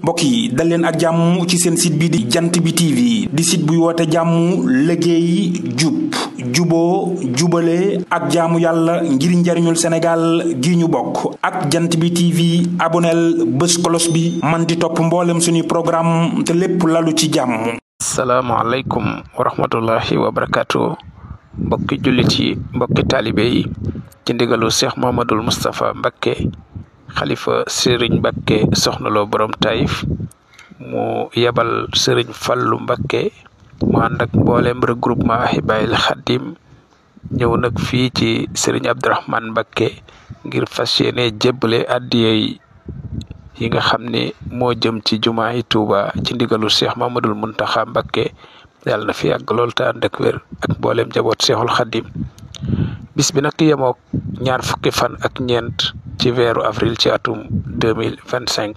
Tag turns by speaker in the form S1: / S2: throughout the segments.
S1: mbokk yi dal leen ak jàmm ci seen site bi di jant bi TV di site buy woote jàmm liggéey jub juboo jubale ak jaamu yàlla ngir njariñul Sénégal gi ñu bokk ak jant bi TV aboneel bés kolos bi man di topp mboolem suñuy programme te lépp lalu ci jàmm.
S2: salaamaaleykum wa rahmatullahi wa barakaatu mbokki jullit yi mbokki taalibe yi ci ndigalu Cheikh Mouhamadoul Moustapha Mbacké xalifa Serigne Mbacké Soxna Lo borom Taïf mu yebal Serigne Fallou Mbacké mu ànd ak mboolem regroupement Hibayil Khadim ñëw nag fii ci Serigne Abdourahmane Mbacké ngir fas yéene jébbale addiya yi nga xam ne moo jëm ci jumaa yi Touba ci ndigalu Cheikh Mouhamadoul Mountakha Mbacké yàlla na fi yàgg lool te ànd ak wér ak mboolem njaboot Cheikhul Khadim bis bi nag yemook ñaar fukki fan ak ñeent ci weeru avril ci atum 2025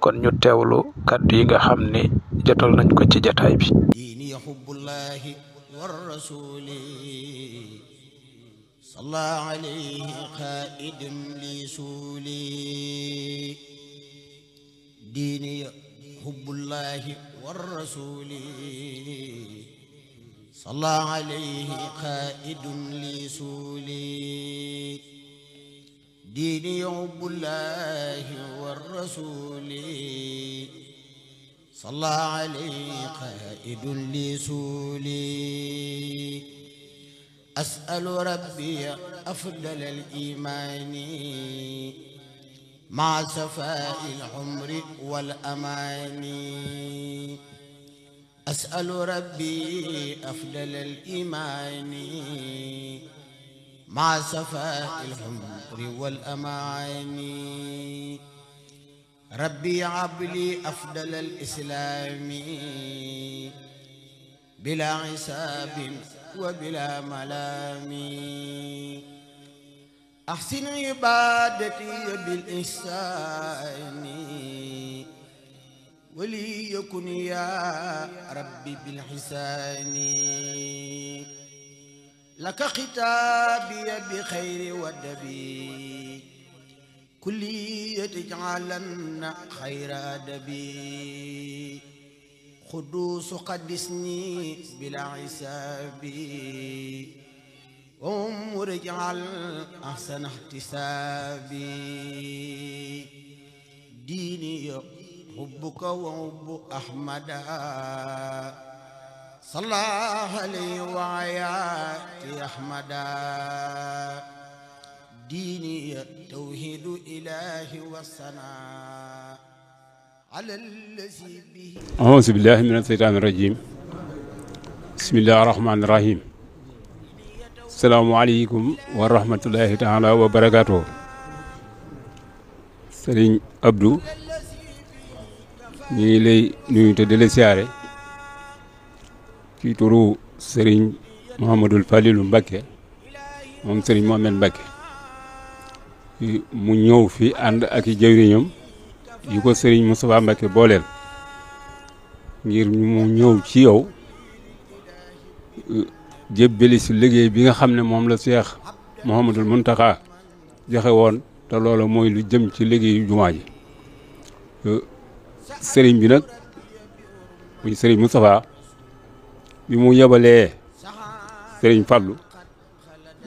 S2: kon ñu teewlu kaddu yi nga xam ne jotal nañ ko ci jataay bi.
S3: diini hubbullahi war rasuli salla alayhi qaidun li suli diini hubbullahi war rasuli salla alayhi qaidun li suli diini hubbullahi war rasuli salla alayhi qaidun li suli as'alu rabbi afdal al imani ma safa'i al umri wal amani as'alu rabbi afdal al imani مع صفاء العمر والأماني ربي عبلي أفضل الإسلام بلا حساب وبلا ملام أحسن عبادتي بالإحسان وليكن يا ربي بالحسان لك خطابي بخير ودبي كلي تجعلن خير أدبي خدوس قدسني بلا عسابي وأمر اجعل أحسن احتسابي ديني حبك وحب أحمدا صلى عليه وعياتي أحمدا ديني توحيد إلهي والصنع على الذي به
S4: أعوذ بالله من الشيطان الرجيم بسم الله الرحمن الرحيم السلام عليكم ورحمة الله تعالى وبركاته Serigne Abdou ñu ngi lay nuyu te di la siyaare ci turu Serigne Mouhamadoul Falilou Mbacké moom Serigne Mohamed Mbacké mu ñëw fi ànd ak i jëwriñam yu ko Serigne Moustapha Mbacké booleel ngir mu ñëw ci yow jébbali si liggéey bi nga xam ne moom la Cheikh Mouhamadoul Mountakha joxe woon te loolu mooy lu jëm ci liggéeyu jumaa ji Serigne bi nag muy Serigne Moustapha bi mu yebalee Serigne Fallou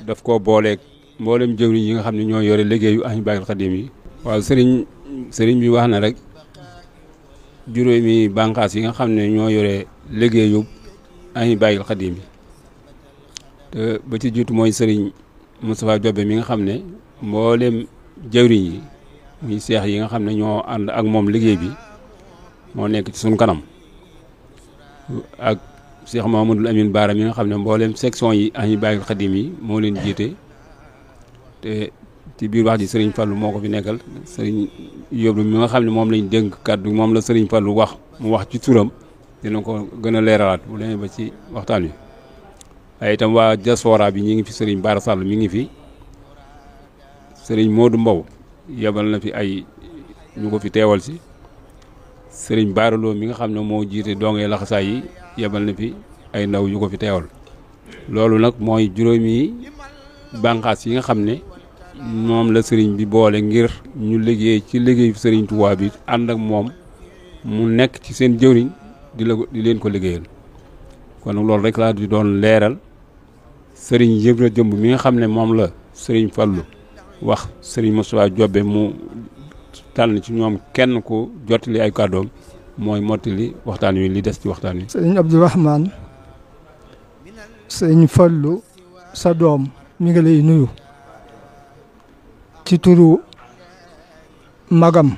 S4: daf ko booleeg mboolem jëwriñ yi nga xam ne ñoo yore liggéeyu Hibayil Khadim yi. waaw Serigne bi wax na rek juróomi bànqaas yi nga xam ne ñoo yore liggéeyu Hibayil Khadim yi te ba ci jiitu mooy Serigne Moustapha Diobé mi nga xam ne mboolem jëwriñ yi muy seex yi nga xam ne ñoo ànd ak moom liggéey bi moo nekk ci suñu kanam ak Cheikh Mouhamadoul Amine Bara mi nga xam ne mboolem section yi Hibayil Khadim yi moo leen jiite te ci biir wax ji Serigne Fallou moo ko fi nekkal Serigne Yoblu mi nga xam ne moom lañ dénk kàddu moom la Serigne Fallou wax mu wax ci turam dina ko gën a leeralaat bu demee ba ci waxtaan wi. waaye itam waa diaspora bi ñi ngi fi Serigne Bara Sall mi ngi fi Serigne Modou Mbow yebal na fi ay ñu ko fi teewal si Serigne Bara Lo mi nga xam ne moo jiite dongee laxasaay yi yebal na fi ay ndaw yu ko fi teewal loolu nag mooy juróomi bànqaas yi nga xam ne moom la sëriñ bi boole ngir ñu liggéey ci liggéeyu sëriñ Tuubaa bi ànd ak moom mu nekk ci seen jëwriñ di leen ko liggéeyal kon loolu rek laa di doon leeral sëriñ Ibra Jëmb mi nga xam ne moom la sëriñ Fallu wax sëriñ Moustapha Jobbe mu tànn ci ñoom kenn ku jottali ay kàddoom mooy mottali waxtaan wi li des ci waxtaan wi.
S5: sëriñ Abdourahmane sëriñ Fallu sa doom mi ngi lay nuyu ci turu magam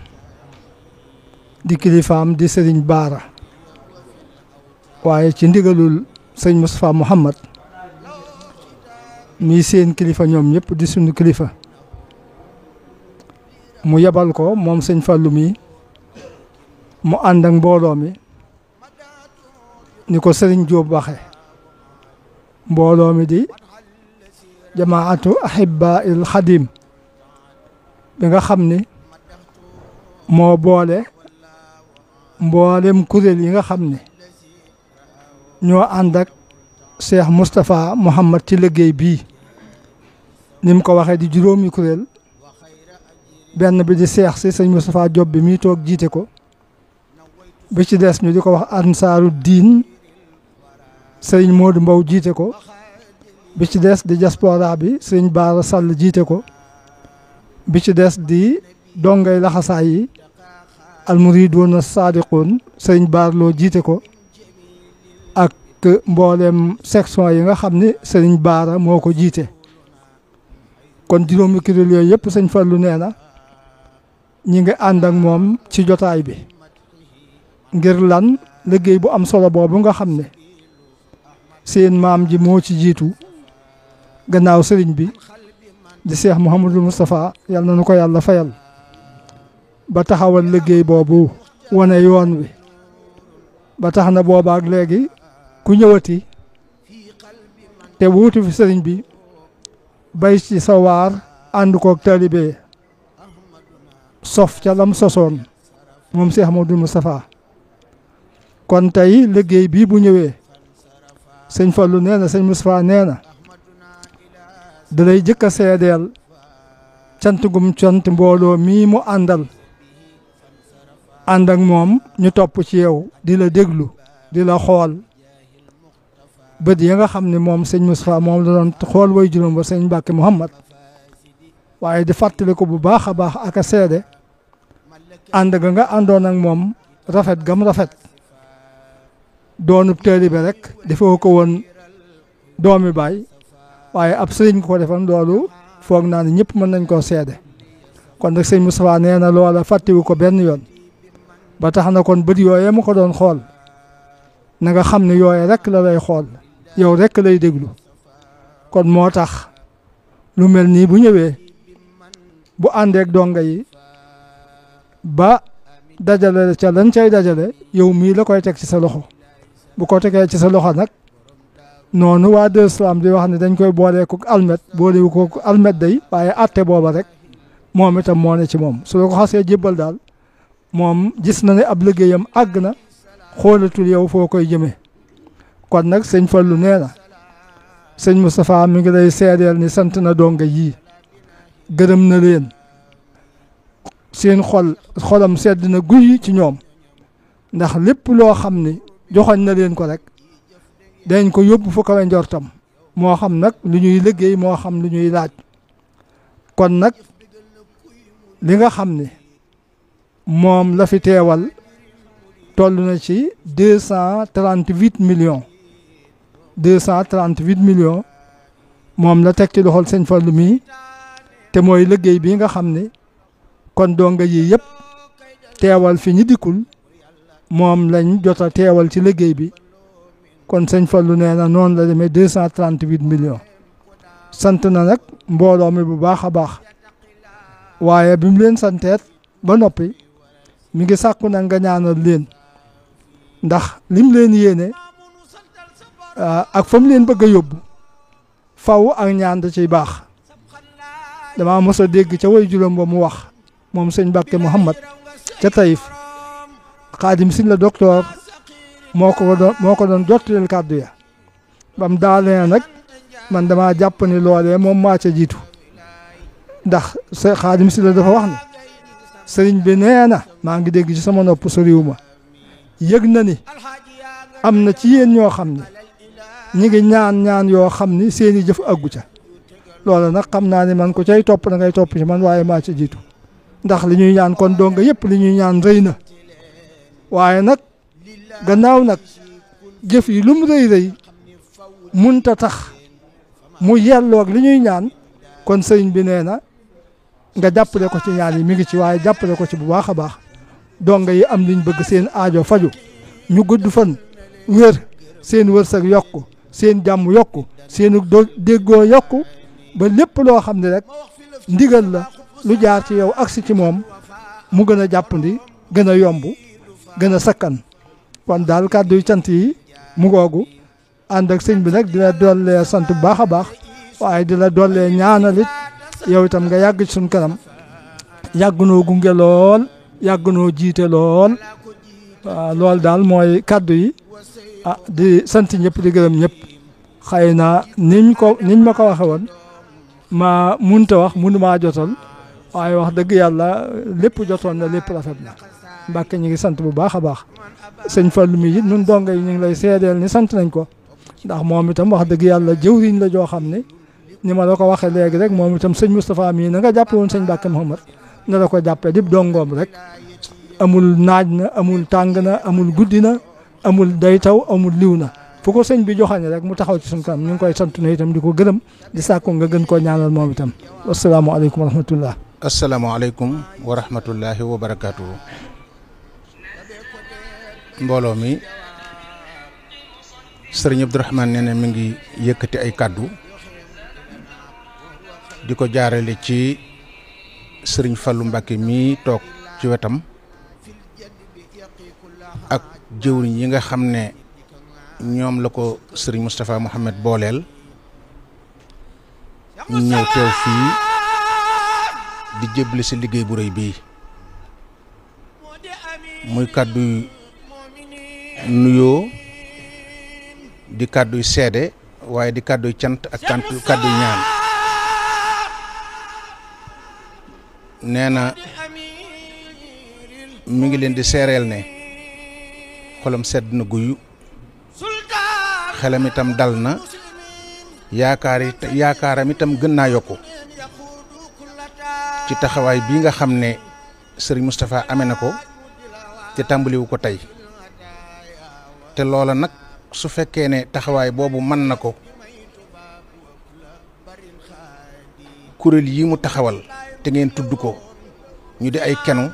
S5: di kilifaam di sëriñ Baara waaye ci ndigalul sëriñ Moustapha Mouhamad mi seen kilifa ñoom ñëpp di sunu kilifa mu yebal ko moom sëñ Fallu mi mu ànd ak mbooloo mi ni ko sëriñ Jóob waxe mbooloo mi di jamaatu ahibba il xadim bi nga xam ni moo boole mboolem kuréel yi nga xam ne ñoo ànd ak Cheikh Moustapha Mouhamad ci liggéey bii ni mu ko waxee di juróomi kuréel benn bi di seex si sëñ Moustapha Diop bi mi toog jiite ko bi ci des ñu di ko wax ansaaru diin sëriñ Modou Mbow jiite ko bi ci des di diaspora bi sëriñ Baara Sall jiite ko bi ci des di dongay laxasaay yi almuridoona saadiqoon sëriñ Baarloo jiite ko ak mboolem section yi nga xam ne sëriñ Baara moo ko jiite kon juróomi kuréel yooyu yëpp sëñ Fallu nee na ñi ngi ànd ak moom ci jotaay bi ngir lan liggéey bu am solo boobu nga xam ne seen maam ji moo ci jiitu gannaaw sëriñ bi di Cheikh Mouhamadul Moustapha yal na nu ko yàlla fayal ba taxawal liggéey boobu wane yoon wi ba tax na boobaak léegi ku ñëwati te wuutu fi sëriñ bi bay ci sa waar ànd koog taalibe sof ca lam sosoon moom Cheikh Mouhamadul Moustapha kon tey liggéey bii bu ñëwee sëñ Fallu nee na sëñ Moustapha nee na da lay jëkk a seedeel cant gum cant mbooloo mii mu àndal ànd ak moom ñu topp ci yow di la déglu di la xool bët ya nga xam ne moom sëñ Moustapha moom la doon xool way juróom ba sëñ Mbàkke Mouhamad waaye di fàttali ko bu baax a baax ak a seede ànd ga nga àndoon ak moom rafet gam rafet doonub taalibe rek defoo ko woon doomi baay waaye ab sëriñ ko defam loolu foog naa ne ñëpp mën nañ koo seede kon nag sëñ Moustapha nee na loola fàttiwu ko benn yoon ba tax na kon bët yooyee mu ko doon xool na nga xam ne yooye rek la lay xool yow rek lay déglu kon moo tax lu mel nii bu ñëwee bu àndeek donga yi ba dajale ca lañ cay dajale yow mii la koy teg ci sa loxo bu ko tegee ci sa loxo nag noonu waa Daaru Salaam di wax ne dañ koy boolee ko almet boolewu ko almet day waaye atte booba rek moom itam moo ne ci moom su la ko xasee jébbal daal moom gis na ne ab liggéeyam àgg na xoolatul yow foo koy jëmee kon nag sëñ Fallu nee na sëñ Moustapha mi ngi lay seedeel ni sant na donga yii gërëm na leen seen xolam sedd na guy ci ñoom ndax lépp loo xam ni joxoñ na leen ko rek dañ ko yóbbu fu kawe njortam moo xam nag lu ñuy liggéey moo xam lu ñuy laaj kon nag li nga xam ne moom la fi teewal toll na ci 238 millions 238 millions moom la teg ci loxol sëñ Fallu mii te mooy liggéey bi nga xam ne kon donga yi yëpp teewal fi ñi dikkul moom lañ jot a teewal ci liggéey bi kon sëñ Fallu nee na noonu la demee 238 millions sant na nag mbooloo mi bu baax a baax waaye bi mu leen santeet ba noppi mi ngi sàkku nag nga ñaanal leen ndax lim leen yéene ak fa mu leen bëgg a yóbbu faw ak ñaan da ciy baax dama mos a dégg ca way juróom ba mu wax moom sëñ Mbàkke Mouhamad ca Taïf Xaadim Si la docteur moo ko doon jottaleel kàddu ya bam daalee nag man dama jàpp ni loolee moom maa ca jiitu ndax Xaadim Si la dafa wax ne sëriñ bi nee na maa ngi dégg ci sama nopp soriw ma yëg na ni am na ci yéen ñoo xam ne ñi ngi ñaan yoo xam ni seeni jëf àggu ca loola nag xam naa ne man ko cay topp da ngay topp ci man waaye maa ca jiitu ndax li ñuy ñaan kon donga yëpp li ñuy ñaan rëy na waaye nag gannaaw nag jëf yi lu mu rëy munta tax mu yelloog li ñuy ñaan kon sëriñ bi nee na nga jàppale ko ci ñaan yi mi ngi ci waaye jàppale ko ci bu baax a baax donga yi am liñ bëgg seen aajo faju ñu gudd fan wér seen wërsëg yokku seen jàmm yokku seenu déggoo yokku ba lépp loo xam ne rek ndigal la lu jaar ci yow agsi ci moom mu gën a jàppandi gën a yomb gën a sakkan kon daal kàddu cant yi mu googu ànd ak sëñ bi nag di la dollee sant bu baax a baax waaye di la dollee ñaanalit yow itam nga yàgg ci suñ kanam yàgg noo gunge lool yàgg noo jiite lool waaw loolu daal mooy kàddu yi di sant ñëpp di gërëm ñëpp xëy na niñ ma ko waxe woon ma munta wax munu maa jotal waaye wax dëgg yàlla lépp jotoon na lépp rafet na Mbàkke ñu ngi sant bu baax a baax sëñ Fallu mi it nun donga yi ñu ngi lay seedeel ni sant nañ ko ndax moom itam wax dëgg yàlla jëwriñ la joo xam ne ni ma la ko waxee léegi rek moom itam sëñ Moustapha mii na nga jàppe woon sëñ Mbàkke Mouhamad na la ko jàppee dib dongoom rek amul naaj na amul tàng na amul guddi na amul day taw amul liw na fu ko sëñ bi joxañe rek mu taxaw ci suñu kanam ñu ngi koy sant ne itam di ko gërëm di sàkku nga gën koo ñaanal moom itam asalaamaaleykum wa rahmatullah
S6: asalaamaaleykum wa rahmatullahi wa barakaatu. mbooloo mi sëriñ Abdourahmane nee na mi ngi yëkkati ay kàddu di ko jaarale ci sëriñ Fallu Mbàkke mi toog ci wetam ak jëwriñ yi nga xam ne ñoom la ko sëriñ Moustapha Mouhamed booleel ñu ñëw teew fii di jébbali si liggéey bu rëy bii muy kàddu nuyoo di kàdduy seede waaye di kàdduy cant ak kàdduy ñaan nee na mi ngi leen di seereel ne xolam sedd na guyu xelam itam dal na yaakaaram itam gën naa yokku ci taxawaay bii nga xam ne sëriñ Moustapha amee na ko te tàmbaliwu ko tey te loola nag su fekkee ne taxawaay boobu mën na ko kuréel yi mu taxawal te ngeen tudd ko ñu di ay kenu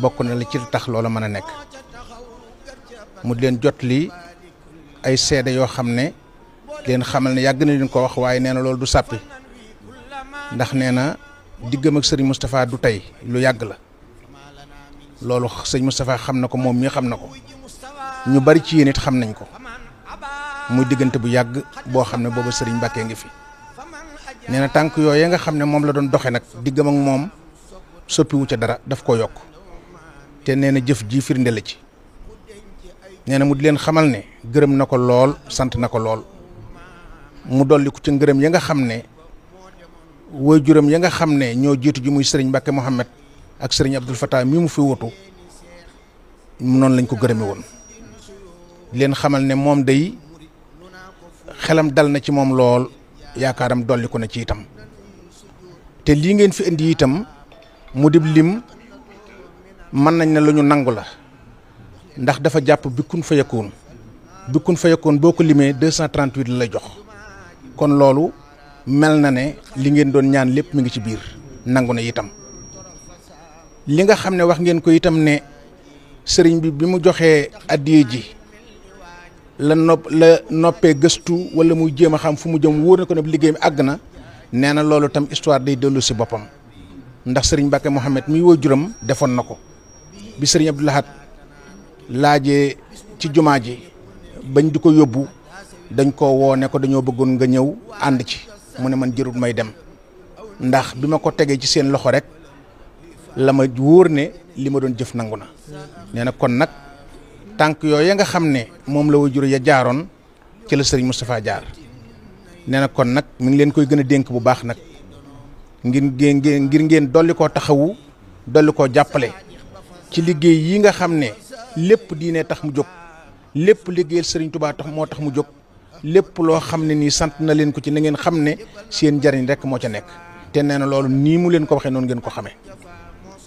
S6: bokk na la ci tax loola mën a nekk mu di leen jot li ay seede yoo xam ne leen xamal ne yàgg na leen ko wax waaye nee na loolu du sàppi ndax nee na diggam ak sëriñ Moustapha du tey lu yàgg la loolu sëñ Moustapha xam na ko moom mii xam na ko ñu bari ci yéen it xam nañ ko muy diggante bu yàgg boo xam ne booba sëriñ Mbàkke ngi fi nee na tànk yooyu nga xam ne moom la doon doxe nag diggam ak moom soppiwu ca dara daf ko yokk te nee na jëf ji firnde la ci nee na mu di leen xamal ne gërëm na ko lool sant na ko lool mu dolli ko ci ngërëm ya nga xam ne waajuram ya nga xam ne ñoo jiitu ji muy sëriñ Mbàkke Mouhamed ak sëriñ Abdul Fattah mi mu fi wutu noonu lañ ko gërëme woon di leen xamal ne moom day xelam dal na ci moom lool yaakaaram dolli ko na ci itam te lii ngeen fi indi itam mu dib lim mën nañ ne lu ñu nangu la ndax dafa jàpp bikkun fa yakkoon boo ko limee 238 la lay jox kon loolu mel na ne li ngeen doon ñaan lépp mi ngi ci biir nangu na itam li nga xam ne wax ngeen ko itam ne sëriñ bi mu joxee addiye ji la noppee gëstu wala muy jéem a xam fu mu jëm wóor na ko ne liggéey mi àgg na nee na loolu itam histoire day dellu si boppam ndax sëriñ Mbàkke Mouhamed mi waajuram defoon na ko bi sëriñ Abdou Lahad laajee ci jumaa ji bañ di ko yóbbu dañ ko woo ne ko dañoo bëggoon nga ñëw ànd ci mu ne man jërut may dem ndax bi ma ko tegee ci seen loxo rek la ma wóor ne li ma doon jëf nangu na nee na kon nag tànk yooyu nga xam ne moom la waajur ya jaaroon ci la sëriñ Moustapha jaar nee na kon nag mi ngi leen koy gën a dénk bu baax nag ngir ngeen dolli koo taxawu dolli koo jàppale ci liggéey yi nga xam ne lépp diine tax mu jóg lépp liggéeyal Serigne Touba tax moo tax mu jóg lépp loo xam ne nii sant na leen ko ci na ngeen xam ne seen njariñ rek moo ca nekk te nee na loolu nii mu leen ko waxee noonu ngeen ko xamee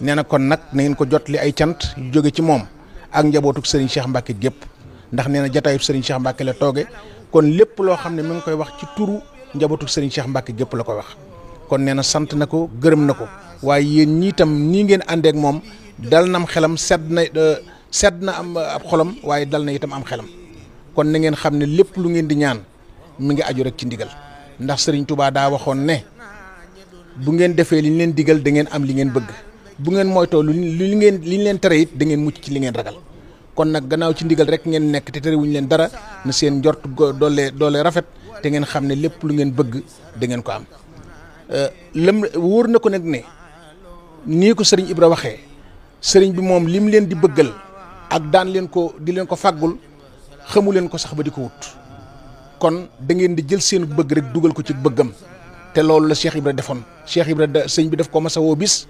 S6: nee na kon nag na ngeen ko jotli ay cant yu jóge ci moom ak njabootuk Serigne Cheikh Mbacke gépp ndax nee na jataayub Serigne Cheikh Mbacke la tooge kon lépp loo xam ne mi ngi koy wax ci turu njabootuk Serigne Cheikh Mbacke gépp la koy wax kon nee na sant na ko gërëm na ko waaye yéen ñii tam nii ngeen àndeek moom dal na am xelam sedd na am ab xolam waaye dal na itam am xelam kon na ngeen xam ne lépp lu ngeen di ñaan mi ngi aju rek ci ndigal ndax Serigne Touba daa waxoon ne bu ngeen defee li ñu leen digal da ngeen am li ngeen bëgg bu ngeen moytoo li ñu leen tere it da ngeen mucc ci li ngeen ragal kon nag gannaaw ci ndigal rek ngeen nekk te terewuñu leen dara na seen njort doole rafet te ngeen xam ne lépp lu ngeen bëgg da ngeen ko am wóor na ko nag ne nii ko Serigne Ibra waxee Serigne bi moom lim leen di bëggal ak daan leen ko di leen ko fàggul xamu leen ko sax ba di ko wut kon da ngeen di jël seen bëgg rek dugal ko ci bëggam te loolu la Cheikh Ibra defoon Cheikh Ibra sëñ bi daf ko mas a woo bis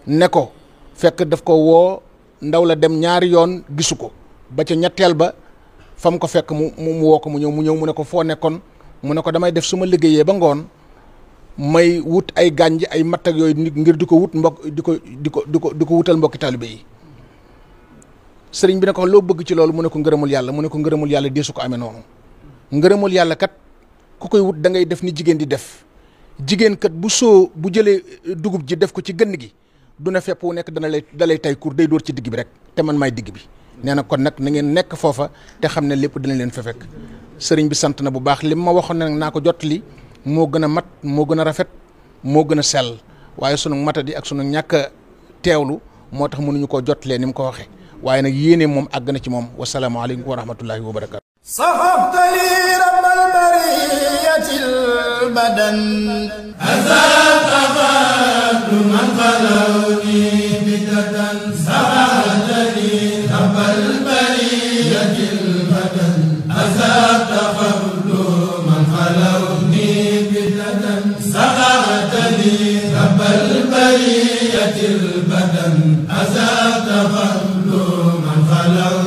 S6: ne ko fekk daf ko woo ndaw la dem ñaari yoon gisu ko ba ca ñetteel ba fam ko fekk mu woo ko mu ñëw mu ne ko foo nekkoon mu ne ko damay def su ma liggéeyee ba ngoon may wut ay gànj ay matt ak yooyu ngir di ko wut di ko wutal mbokki taalibe yi sëriñ bi ne ko loo bëgg ci loolu mu ne ko ngërëmul yàlla mu ne ko ngërëmul yàlla deesu ko amee noonu ngërëmul yàlla kat ku koy wut da ngay def ni jigéen di def jigéen kat bu jëlee dugub ji def ko ci gënn gi du ne fepp wu nekk da lay tay kur day dóor ci digg bi rek te man maay digg bi nee na kon nag na ngeen nekk foofa te xam ne lépp dina leen fa fekk sëriñ bi sant na bu baax li ma waxoon nag naa ko jottali moo gën a mat moo gën a rafet moo gën a sell waaye sunu matadi ak sunu ñàkk a teewlu moo tax mënuñu koo jottalee ni mu ko waxee waaye nag yéene moom àgg na ci moom wasalaamaaleykum wa rahmatullahi wa barakatu
S3: saxabtali rabbal bariyatil badan azaqabadu man xalawni bidadan saxabtali rabbal bariyatil badan azaqabadu man xalawni bidadan saxabtali rabbal bariyatil badan azaqabadu man xalawni